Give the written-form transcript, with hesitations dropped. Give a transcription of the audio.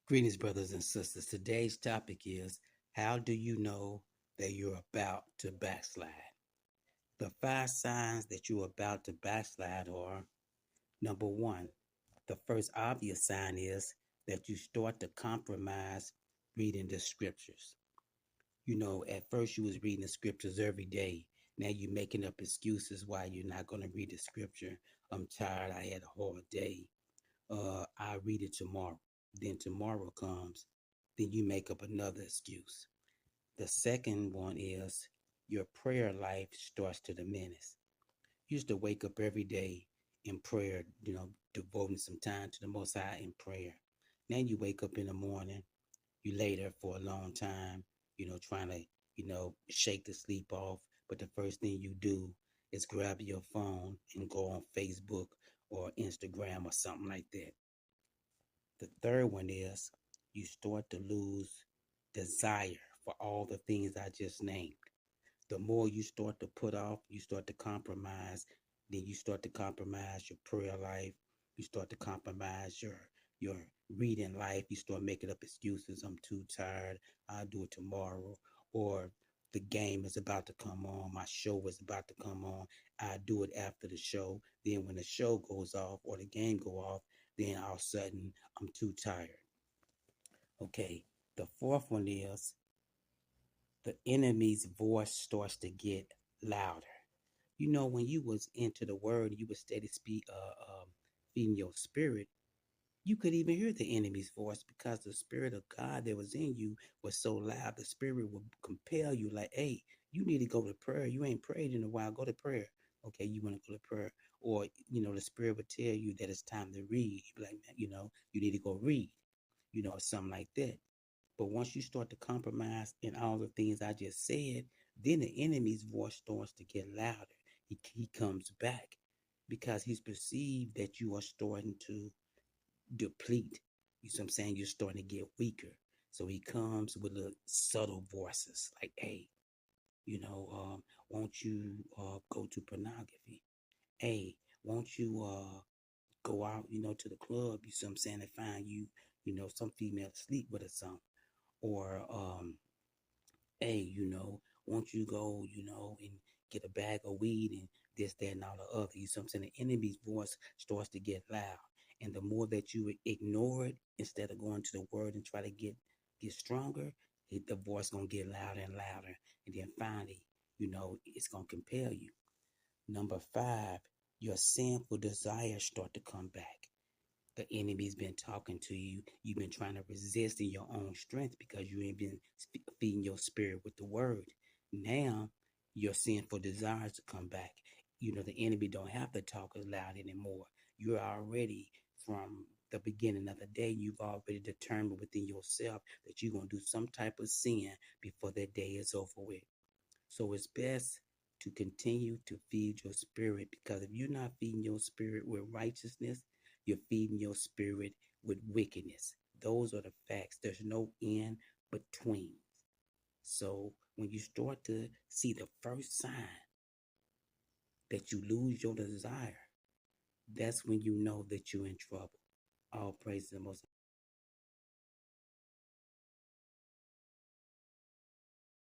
Greetings, brothers and sisters. Today's topic is how do you know that you're about to backslide? The five signs that you're about to backslide are number one, the first obvious sign is that you start to compromise reading the scriptures. At first you was reading the scriptures every day. Now you're making up excuses why you're not going to read the scripture. I'm tired. I had a hard day. I'll read it tomorrow. Then tomorrow comes, then you make up another excuse. The second one is your prayer life starts to diminish. You used to wake up every day in prayer, devoting some time to the Most High in prayer. Now you wake up in the morning, you lay there for a long time, trying to, shake the sleep off. But the first thing you do is grab your phone and go on Facebook or Instagram or something like that. The third one is you start to lose desire for all the things I just named. The more you start to put off, you start to compromise, then you start to compromise your prayer life, you start to compromise your reading life, you start making up excuses. I'm too tired, I'll do it tomorrow, or the game is about to come on, my show is about to come on, I do it after the show. Then when the show goes off or the game go off, then all of a sudden I'm too tired. Okay, the fourth one is the enemy's voice starts to get louder. When you was into the word, you would steady feeding your spirit. You could even hear the enemy's voice because the spirit of God that was in you was so loud. The spirit would compel you, like, "Hey, you need to go to prayer. You ain't prayed in a while. Go to prayer." Okay, you want to go to prayer, or the spirit would tell you that it's time to read. You'd be like, "Man, you need to go read," or something like that. But once you start to compromise in all the things I just said, then the enemy's voice starts to get louder. He comes back because he's perceived that you are starting to deplete. You see what I'm saying? You're starting to get weaker. So he comes with the subtle voices like, "Hey, won't you go to pornography? Hey, won't you go out, to the club, you see what I'm saying, and find you, some female to sleep with or something. Or hey, won't you go, and get a bag of weed and this, that, and all the other. You see what I'm saying? The enemy's voice starts to get loud. And the more that you ignore it instead of going to the word and try to get stronger, the voice gonna get louder and louder. And then finally, it's gonna compel you. Number five, your sinful desires start to come back. The enemy's been talking to you. You've been trying to resist in your own strength because you ain't been feeding your spirit with the word. Now your sinful desires to come back. The enemy don't have to talk as loud anymore. You're already, from the beginning of the day, you've already determined within yourself that you're going to do some type of sin before that day is over with. So it's best to continue to feed your spirit, because if you're not feeding your spirit with righteousness, you're feeding your spirit with wickedness. Those are the facts. There's no in between. So when you start to see the first sign that you lose your desire, that's when you know that you're in trouble. All praise the Most